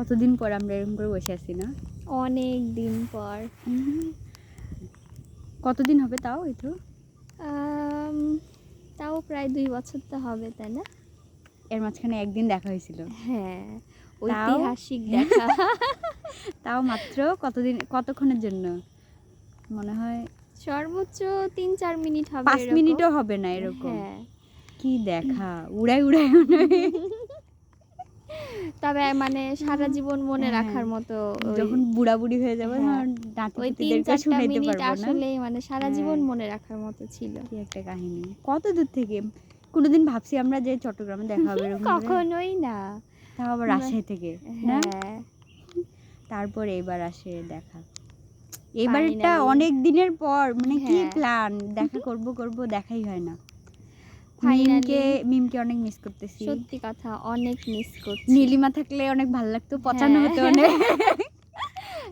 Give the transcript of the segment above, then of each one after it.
কতদিন পর আমরা এরকম করে বসে আছি না? অনেক দিন পর। কতদিন হবে তাও? এই তো তাও প্রায় 2 বছর তো হবে, তাই না? এর মাঝখানে একদিন দেখা হয়েছিল। হ্যাঁ, তাও? ঐতিহাসিক দেখা। তাও মাত্র কতক্ষণের জন্য? মনে হয় সর্বোচ্চ 3-4 মিনিট হবে 5 এরকম। মিনিটও হবে না এরকম। হ্যাঁ। কি দেখা, উড়াই উড়াই মনে হয়। তবে মানে সারা জীবন মনে হ্যাঁ, রাখার মতো যখন বুড়াবুড়ি হয়ে যাবো হ্যাঁ, তখন ওই নাতি-পুতিদেরকে 3-4টা শুনাইতে মিনিট পারবো না। আসলেই মানে সারা জীবন হ্যাঁ। মনে রাখার মতো ছিল। কি একটা কাহিনী। কত দূর থেকে কোনোদিন ভাবছি আমরা যে চট্টগ্রামে দেখা হবে এরকম করে? কখনোই না। তাও আবার রাজশাহী থেকে না? হ্যাঁ, তারপর এইবার আসে দেখা। এবারটা Finally। অনেক দিনের পর, মানে কি হ্যাঁ। প্ল্যান, দেখা করব দেখাই হয় না। ফাইনালি মিমকে অনেক মিস করতেছি। সত্যি কথা অনেক মিস করছি। নীলিমা থাকলে অনেক ভালো লাগতো, পচানো হ্যাঁ। হতো অনেক।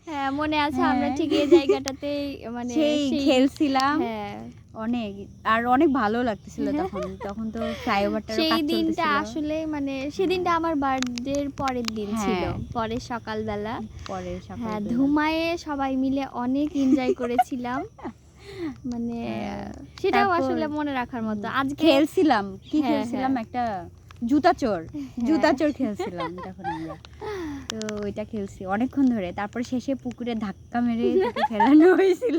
হ্যাঁ, মনে আছে আমরা হ্যাঁ। ঠিক এই জায়গাটাতেই মানে সেই খেলছিলাম হ্যাঁ। অনেক, আর অনেক ভালো লাগতেছিল তখন। তখন তো ফ্লাইওভারটারও সেই কাজ দিনটা চলতেছিল। আসলে মানে সেদিনটা আমার বার্থডের পরের দিন ছিল। হ্যাঁ। পরের সকালবেলা। পরে হ্যাঁ, সকালবেলা। ধুমায়ে সবাই মিলে অনেক এনজয় করেছিলাম। মানে হ্যাঁ। সেটাও তারপর আসলে মনে রাখার মতো। আজকে খেলছিলাম, কি হ্যাঁ, খেলছিলাম হ্যাঁ। একটা জুতা চোর হ্যাঁ। খেলছিলাম তখন আমরা। তো ওইটা খেলছি অনেকক্ষণ ধরে। তারপরে শেষে পুকুরে ধাক্কা মেরে তোকে ফেলানো হয়েছিল।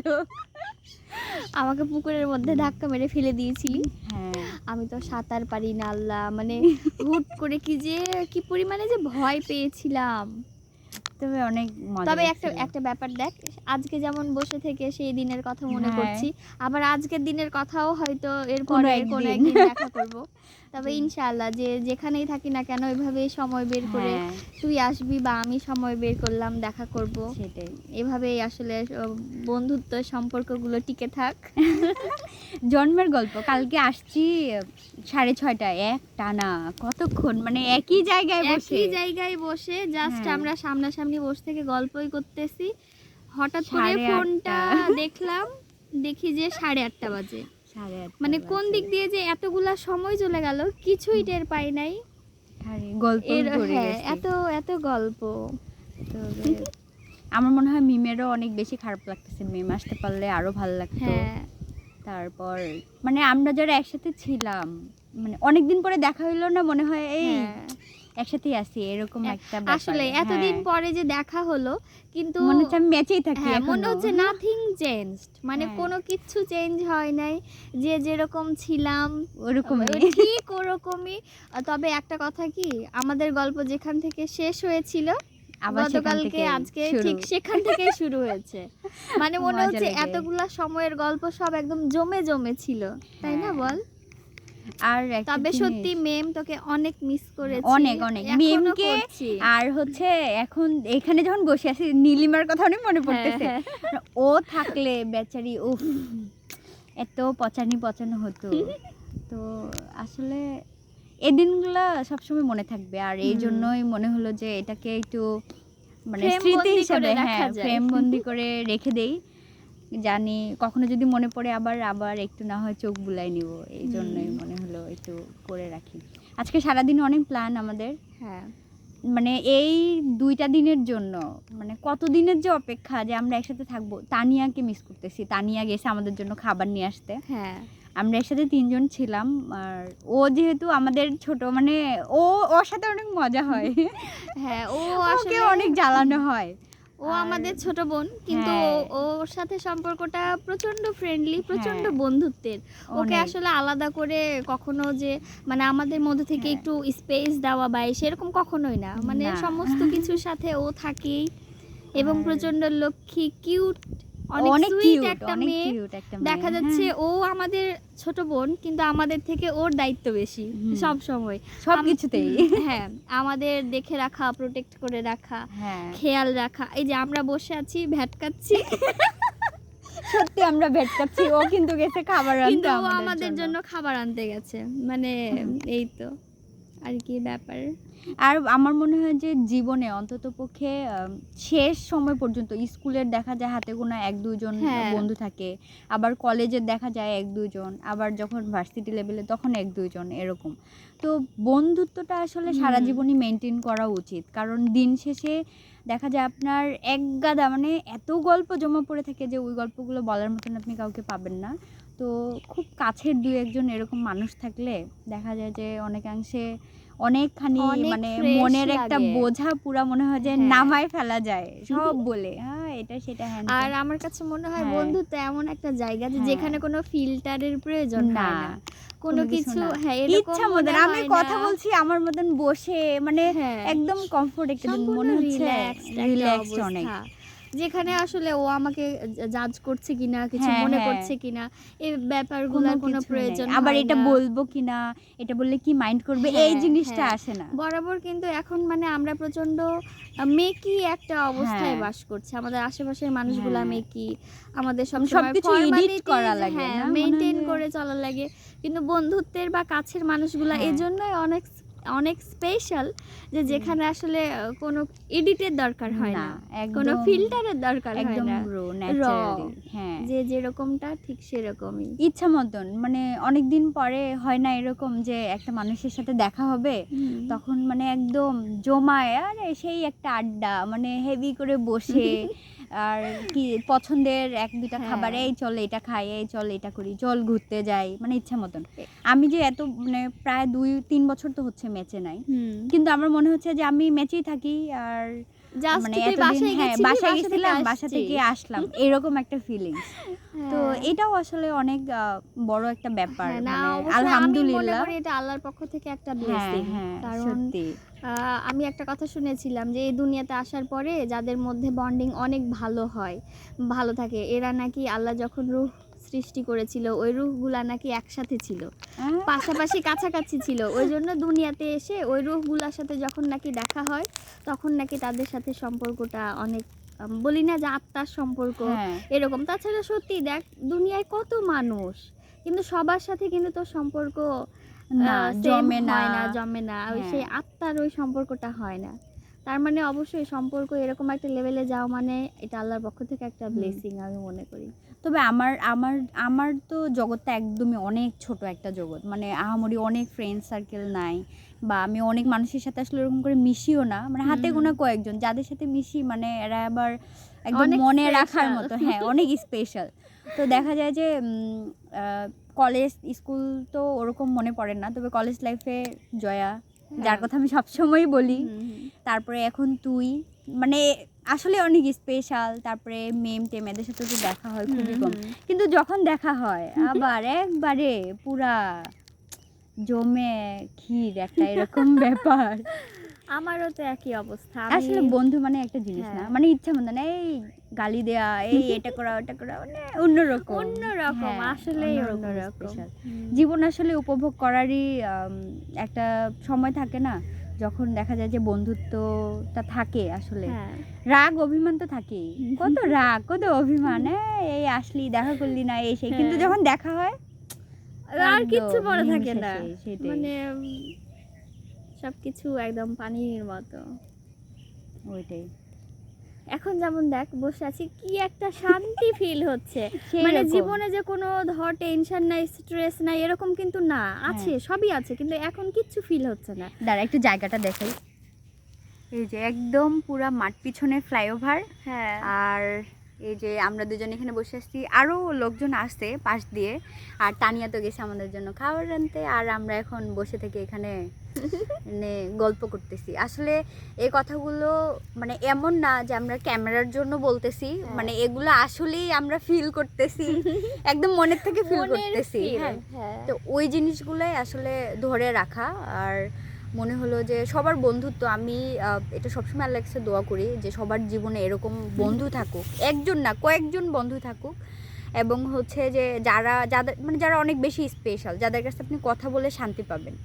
আমাকে পুকুরের মধ্যে ধাক্কা মেরে ফেলে দিয়েছিলি। হ্যাঁ। আমি তো সাঁতার পারি না আল্লাহ, মানে হুট করে কি পরিমাণে যে ভয় পেয়েছিলাম। তবে অনেক মজা তবে একটা লাগছিল। একটা ব্যাপার দেখ, আজকে যেমন বসে থেকে সেই দিনের কথা মনে হ্যাঁ। করছি, আবার আজকের দিনের কথাও হয়তো কোনো এরপরে কোনো একদিন। একদিন দেখা করব। তবে ইনশাআল্লাহ যে যেখানেই থাকি না কেন এভাবেই সময় বের করে হ্যাঁ, তুই আসবি বা আমি সময় বের করলাম, দেখা করব। সেটাই। এভাবেই আসলে বন্ধুত্ব সম্পর্কগুলো টিকে থাক। জন্মের গল্প। কালকে আসছি 6:30টায় একটানা। কতক্ষণ মানে একই জায়গায় বসে। একই জায়গায় বসে জাস্ট হ্যাঁ। আমরা সামনাসামনি বসে থেকে গল্পই করতেছি। হঠাৎ করে 8:30 ফোনটা দেখলাম, দেখি যে 8:30 বাজে। 8:30 মানে কোন বাজে। দিক দিয়ে যে এতগুলা সময় চলে গেল কিছুই টের পাই নাই। আরে গল্পই ভরে হ্যাঁ, গেছে। এত গল্প। তবে আমার মনে হয় মিমেরও অনেক বেশি খারাপ লাগতেছে। মিম আসতে পারলে আরো ভালো লাগতো। হ্যাঁ, তারপর মানে আমরা যারা একসাথে ছিলাম, মানে অনেকদিন পরে দেখা হইলো না, মনে হয় এই হ্যাঁ। একসাথেই আছি এরকম একটা ব্যাপার। আসলে এতদিন হ্যাঁ। পরে যে দেখা হলো কিন্তু মনে হচ্ছে আমি ম্যাচেই থাকি হ্যাঁ, মনে এখনো। হচ্ছে নাথিং চেঞ্জড, মানে হ্যাঁ। কোনো কিচ্ছু চেঞ্জ হয় নাই। যে যেরকম ছিলাম ওরকমই। ঠিক ওরকমই। তবে একটা কথা কি, আমাদের গল্প যেখান থেকে শেষ হয়েছিল আবার সেখান গতকালকে থেকে আজকে শুরু। ঠিক সেখান থেকেই শুরু হয়েছে। মানে মনে মজা হচ্ছে লাগে। এতগুলা সময়ের গল্প সব একদম জমে ছিল, তাই না হ্যাঁ। বল? আর একটা তবে জিনিস, সত্যি মেম তোকে অনেক মিস করেছি, অনেক এখনো মিমকে। করছি। আর হচ্ছে এখন এখানে যখন বসে আছি নীলিমার কথা অনেক মনে হ্যাঁ, পড়তেছে। হ্যাঁ। ও থাকলে বেচারি উফ, এত পচানো হতো। তো আসলে এই দিনগুলো সবসময় মনে থাকবে। আর এই জন্যই মনে হলো যে এটাকে একটু মানে ফ্রেম স্মৃতি বন্দি হিসাবে, করে রাখা হ্যাঁ, যায়। ফ্রেম বন্দি করে রেখে দেই। জানি কখনো যদি মনে পড়ে আবার একটু না হয় চোখ বুলাই নিব। এই জন্যই মনে হলো একটু করে রাখি। আজকে সারাদিন অনেক প্ল্যান আমাদের। হ্যাঁ, মানে এই 2টা দিনের জন্য, মানে কতদিনের যে অপেক্ষা যে আমরা একসাথে থাকবো। তানিয়াকে মিস করতেছি। তানিয়া গেছে আমাদের জন্য খাবার নিয়ে আসতে। হ্যাঁ। আমরা একসাথে 3 জন ছিলাম। আর ও যেহেতু আমাদের ছোট, মানে ওর সাথে অনেক মজা হয়। হ্যাঁ, ও ওকে আসলে অনেক জ্বালানো হয়। ও আমাদের ছোট বোন, কিন্তু হ্যাঁ। ওর সাথে সম্পর্কটা প্রচন্ড ফ্রেন্ডলি, প্রচন্ড হ্যাঁ। বন্ধুত্বের। ওকে অনেক। আসলে আলাদা করে কখনো যে মানে আমাদের মধ্যে থেকে হ্যাঁ। একটু স্পেস দেওয়া বা সেরকম কখনোই না। মানে না। সমস্ত কিছুর সাথে ও থাকেই এবং আর প্রচন্ড লক্ষ্মী, কিউট, অনেক অনেক সুইট কিউট, একটা অনেক মেয়ে। কিউট একটা মেয়ে। দেখা যাচ্ছে ও আমাদের ছোট বোন, কিন্তু আমাদের থেকে ওর দায়িত্ব বেশি সব সময়। সবকিছুতেই। হ্যাঁ, আমাদের দেখে রাখা, প্রোটেক্ট করে রাখা, হ্যাঁ। খেয়াল রাখা। এই যে আমরা বসে আছি ভ্যাটকাচ্ছি, সত্যি আমরা ভেটকাচ্ছি। ও কিন্তু গেছে খাবার আনতে কিন্তু ও আমাদের আমাদের জন্য খাবার আনতে গেছে। মানে এই তো আর কি ব্যাপার। আর আমার মনে হয় যে জীবনে অন্ততপক্ষে শেষ সময় পর্যন্ত স্কুলের দেখা যায় হাতে গোনা 1-2 জন হ্যাঁ। বন্ধু থাকে। আবার কলেজের দেখা যায় 1-2 জন। আবার যখন ভার্সিটি লেভেলে তখন 1-2 জন এরকম। তো বন্ধুত্বটা আসলে সারা জীবনই মেইনটেইন করা উচিত। কারণ দিন শেষে দেখা যায় আপনার একগাদা মানে এত গল্প জমা পড়ে থাকে যে ওই গল্পগুলো বলার মতন আপনি কাউকে পাবেন না। তো খুব কাছের 2-1 জন এরকম মানুষ থাকলে দেখা যায় যে অনেকাংশে অনেকখানি অনেক মানে fresh মনের একটা লাগে। বোঝা পুরা মনে হয় যে হ্যাঁ। নামায় ফেলা যায় সব বলে এটা সেটা হ্যান আর ত্যান। আমার কাছে মনে হয় হ্যাঁ। বন্ধুত্ব এমন একটা জায়গা যে হ্যাঁ। যেখানে কোনো ফিল্টারের প্রয়োজন না, হয় না। কোনো কিছু না। হ্যাঁ, এরকম ইচ্ছা মতন মনে আমি হয় কথা না। বলছি আমার মতন বসে মানে হ্যাঁ। একদম কমফোর্ট একটা দিন সম্পূর্ণ মনে হচ্ছে রিল্যাক্সড একটা রিল্যাক্সড অনেক। অবস্থা। যেখানে আসলে ও আমাকে জাজ করছে কিনা, কিছু হ্যাঁ, মনে হ্যাঁ। করছে কিনা, এই ব্যাপারগুলোর কোনো কিছুই নাই। প্রয়োজন আবার হয় এটা না। বলবো কিনা, এটা বললে কি মাইন্ড করবে এই হ্যাঁ, জিনিসটা হ্যাঁ। আসে না। বরাবর কিন্তু এখন মানে আমরা প্রচন্ড মেকি একটা অবস্থায় হ্যাঁ। বাস করছি। আমাদের আশেপাশের মানুষগুলা হ্যাঁ। মেকি। আমাদের মানে সবসময় সবকিছু এডিট করা formalities, লাগে হ্যাঁ, না? মনে হয় মেইনটেইন যে করে চলা লাগে। কিন্তু বন্ধুত্বের বা কাছের মানুষগুলা হ্যাঁ। এজন্যই অনেক স্পেশাল যে যেখানে আসলে কোনো এডিটের দরকার হয় না, না। একদম কোনো ফিল্টারের দরকার হয় একদম না। রো র ন্যাচারালি হ্যাঁ। যে যেরকমটা ঠিক সেরকমই। ইচ্ছা মতন মানে অনেকদিন পরে হয় না এরকম যে একটা মানুষের সাথে দেখা হবে হুম। তখন মানে একদম জমায় আরে সেই একটা আড্ডা মানে হেভি করে বসে আর কি পছন্দের 1-2টা হ্যাঁ। খাবার এই চল এটা খাই এই চল এটা করি চল ঘুরতে যাই মানে ইচ্ছা মতন। আমি যে এত মানে প্রায় 2-3 বছর তো হচ্ছে ম্যাচে নাই হুম। কিন্তু আমার মনে হচ্ছে যে আমি ম্যাচেই থাকি আর জাস্ট মানে তুই এতদিন বাসায় হ্যাঁ গেছিলি, বাসায় বাসা থেকে গেছিলাম বাসা থেকে আসছিস। আসলাম এরকম একটা ফিলিংস। তো হ্যাঁ। এটাও আসলে অনেক বড় একটা ব্যাপার হ্যাঁ, না মানে অবশ্যই আমি মনে আলহামদুলিল্লাহ। করি এটা আল্লাহর পক্ষ থেকে একটা হ্যাঁ ব্লেসিং। হ্যাঁ কারণ সত্যি আমি একটা কথা শুনেছিলাম যে এই দুনিয়াতে আসার পরে যাদের মধ্যে বন্ডিং অনেক ভালো হয়, ভালো থাকে, এরা নাকি আল্লাহ যখন রূহ সৃষ্টি করেছিল ওই রূহগুলা নাকি একসাথে ছিল, আহ, পাশাপাশি কাছাকাছি ছিল। ওই জন্য দুনিয়াতে এসে ওই রূহগুলার সাথে যখন নাকি দেখা হয় তখন নাকি তাদের সাথে সম্পর্কটা অনেক বলি না যে আত্মার সম্পর্ক হ্যাঁ এরকম। তাছাড়া সত্যি দেখ দুনিয়ায় কত মানুষ কিন্তু সবার সাথে কিন্তু তোর সম্পর্ক না সেম জমে না হয় না, জমে না। ওই হ্যাঁ। সেই আত্মার ওই সম্পর্কটা হয় না। তার মানে অবশ্যই সম্পর্ক এরকম একটা লেভেলে যাওয়া মানে এটা আল্লাহর পক্ষ থেকে একটা ব্লেসিং আমি মনে করি। তবে আমার আমার আমার তো জগৎটা একদমই অনেক ছোট একটা জগৎ মানে আহামরি অনেক ফ্রেন্ড সার্কেল নাই বা আমি অনেক মানুষের সাথে আসলে এরকম করে মিশিও না মানে হাতে গোনা কয়েকজন যাদের সাথে মিশি মানে এরা আবার একদম অনেক মনে রাখার special। মতো হ্যাঁ অনেক স্পেশাল। তো দেখা যায় যে কলেজ স্কুল তো ওরকম মনে পড়ে না তবে কলেজ লাইফে জয়া যার কথা আমি সবসময়ই বলি তারপরে এখন তুই মানে আসলে অনেক স্পেশাল তারপরে মেম টেম এদের সাথে তো দেখা হয় খুবই কম কিন্তু যখন দেখা হয় আবার একবারে পুরা জমে ক্ষীর একটা এরকম ব্যাপার। আমারও তো একই অবস্থা। আসলে বন্ধু মানে একটা জিনিস না হ্যাঁ। মানে ইচ্ছা মতো না এই গালি দেয়া এই এটা করা ওটা করা মানে অন্যরকম অন্যরকম, হ্যাঁ, আসলেই অন্য অন্যরকম। স্পেশাল। জীবন আসলে উপভোগ করারই একটা সময় থাকে না যখন দেখা যায় যে বন্ধুত্বটা থাকে আসলে হ্যাঁ। রাগ অভিমান তো থাকেই কত রাগ কত অভিমান এই আসলি দেখা করলি না এই সেই কিন্তু হ্যাঁ। যখন দেখা হয় আর কিচ্ছু একদম মনে থাকে না। নিমেষে সেটাই মানে সবকিছু একদম পানির মতো। ওইটাই এখন যেমন দেখ বসে আছি কি একটা শান্তি ফিল হচ্ছে। সেই মানে রকম। জীবনে যে কোনো ধর টেনশন নাই, স্ট্রেস নাই এরকম কিন্তু না। আছে, সবই আছে কিন্তু এখন কিচ্ছু ফিল হচ্ছে না। দাঁড়া একটু জায়গাটা দেখাই এই যে একদম পুরা মাঠ পিছনে ফ্লাইওভার হ্যাঁ। আর এই যে আমরা দুজন এখানে বসে আসছি আরও লোকজন আসছে পাশ দিয়ে আর তানিয়া তো গেছে আমাদের জন্য খাবার আনতে আর আমরা এখন বসে থেকে এখানে মানে গল্প করতেছি। আসলে এই কথাগুলো মানে এমন না যে আমরা ক্যামেরার জন্য বলতেছি মানে এগুলো আসলেই আমরা ফিল করতেছি একদম মনের থেকে ফিল করতেছি হ্যাঁ। তো ওই জিনিসগুলোই আসলে ধরে রাখা আর মনে হলো যে সবার বন্ধুত্ব আমি এটা সবসময় আল্লাহর কাছে দোয়া করি যে সবার জীবনে এরকম বন্ধু থাকুক একজন না কয়েকজন বন্ধু থাকুক এবং হচ্ছে যে যাদের মানে যারা অনেক বেশি স্পেশাল যাদের কাছে আপনি কথা বলে শান্তি পাবেন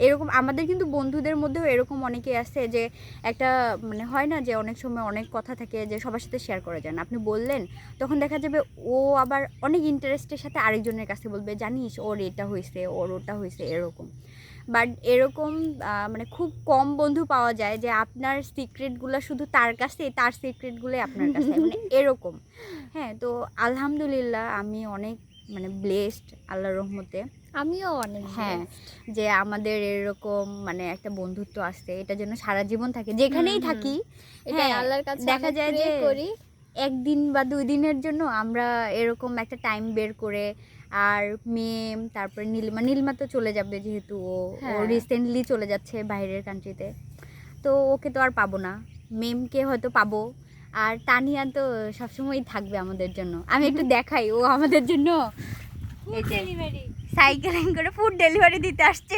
এরকম আমাদের কিন্তু বন্ধুদের মধ্যেও এরকম অনেকেই আছে যে একটা মানে হয় না যে অনেক সময় অনেক কথা থাকে যে সবার সাথে শেয়ার করা যায় না আপনি বললেন তখন দেখা যাবে ও আবার অনেক ইন্টারেস্টের সাথে আরেকজনের কাছে বলবে জানিস ওর এটা হয়েছে ওর ওটা হয়েছে এরকম বাট এরকম মানে খুব কম বন্ধু পাওয়া যায় যে আপনার সিক্রেটগুলো শুধু তার কাছে, তার সিক্রেটগুলোই আপনার কাছে, মানে এরকম। হ্যাঁ, তো আলহামদুলিল্লাহ আমি অনেক মানে ব্লেসড আল্লাহর রহমতে। আমিও অনেক হ্যাঁ, যে আমাদের এরকম মানে একটা বন্ধুত্ব আছে, এটা যেন সারা জীবন থাকে, যেখানেই থাকি। এটা হ্যাঁ, আল্লাহর কাছে দেখা যায় যে করি একদিন বা 2 দিনের জন্য আমরা এরকম একটা টাইম বের করে, আর মেম, তারপরে নীলিমা তো চলে যাবে যেহেতু ও রিসেন্টলি চলে যাচ্ছে বাইরের কান্ট্রিতে, তো ওকে তো আর পাবো না। মেমকে হয়তো পাবো, আর তানিয়া তো সবসময়ই থাকবে আমাদের জন্য। আমি একটু দেখাই, ও আমাদের জন্য সাইকেলিং করে ফুড ডেলিভারি দিতে আসছে।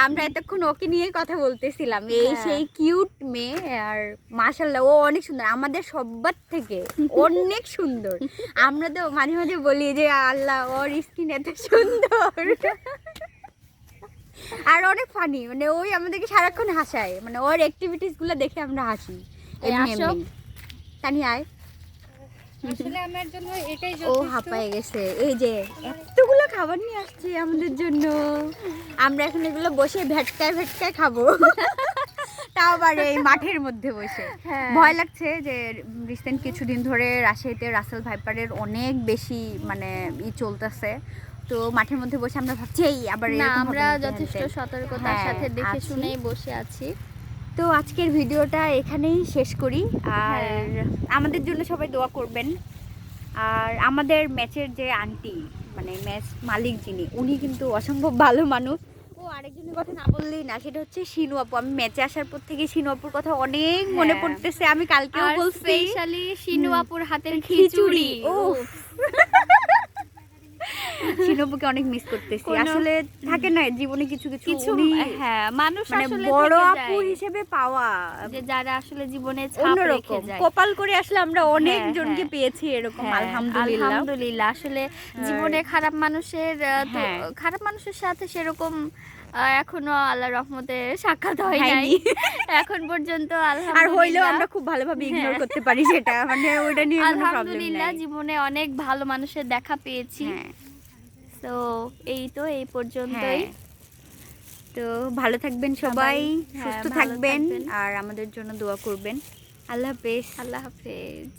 আমরা এতক্ষণ ওকে নিয়ে কথা বলতেছিলাম, এই সেই কিউট মেয়ে, আর মাশাআল্লাহ ও অনেক সুন্দর, আমাদের সবার থেকে অনেক সুন্দর। আমরা তো মাঝে মাঝে বলি যে আল্লাহ ওর স্কিন এত সুন্দর, আর অনেক ফানি, মানে ওই আমাদেরকে সারাক্ষণ হাসায়, মানে ওর অ্যাক্টিভিটিস গুলো দেখে আমরা হাসি। তানি আয়, আসলে আমার জন্য এটাই ও যথেষ্ট। হাঁপায়ে গেছে। এই যে এতগুলো খাবার নিয়ে আসছে আমাদের জন্য, আমরা এখন এগুলো বসে ভেটকায় ভেটকায় খাবো, তাও আবার এই মাঠের মধ্যে বসে। ভয় লাগছে যে রিসেন্ট কিছুদিন ধরে রাজশাহীতে রাসেল ভাইপারের অনেক বেশি মানে চলতেছে, তো মাঠের মধ্যে বসে আমরা ভাবছি এই আবার না, এরকম হবে আমরা নাকি যথেষ্ট হ্যান ত্যান। সতর্কতার হ্যাঁ, সাথে দেখে আছি। শুনেই বসে আছি। তো আজকের ভিডিওটা এখানেই শেষ করি, আর হ্যাঁ। আমাদের জন্য সবাই দোয়া করবেন। আর আমাদের ম্যাচের যে আন্টি, মানে ম্যাচ মালিক যিনি, উনি কিন্তু অসম্ভব ভালো মানুষ। ও আরেকজনের কথা না বললেই না, সেটা হচ্ছে শিনু আপু। আমি ম্যাচে আসার পর থেকে শিনু আপুর কথা অনেক মনে পড়তেছে, আমি কালকেও আর বলছি। স্পেশালি শিনু আপুর হাতের খিচুড়ি, খিচুড়ি। উফ। শিনু আপুকে অনেক মিস করতেছি। কোনো- আসলে থাকে না জীবনে কিছু কিছু উনি হ্যাঁ, মানুষ মানে আসলে বড় থেকে আপু যায়, হিসেবে পাওয়া যে যারা আসলে জীবনে ছাপ রেখে অন্যরকম। যায়। কপাল করে আসলে আমরা অনেক হ্যাঁ, জনকে হ্যাঁ। পেয়েছি এরকম, হ্যাঁ, আলহামদুলিল্লাহ। আলহামদুলিল্লাহ। আসলে জীবনে খারাপ মানুষের তো হ্যাঁ। খারাপ মানুষের সাথে সেরকম এখনো আল্লাহর রহমতে সাক্ষাৎ হয় নাই হয়নি। এখন পর্যন্ত। আর হইলেও আলহামদুলিল্লাহ, আমরা খুব ভালোভাবে ইগনোর হ্যাঁ। করতে পারি সেটা, মানে ওইটা নিয়ে কোনো প্রবলেম আলহামদুলিল্লাহ নাই। জীবনে অনেক ভালো মানুষের দেখা পেয়েছি। হ্যাঁ, তো এই পর্যন্তই। হ্যাঁ। তো ভালো থাকবেন সবাই, হ্যাঁ, সুস্থ ভালো থাকবেন, থাকবেন। আর আমাদের জন্য দোয়া করবেন। আল্লাহ হাফেজ। আল্লাহ হাফেজ।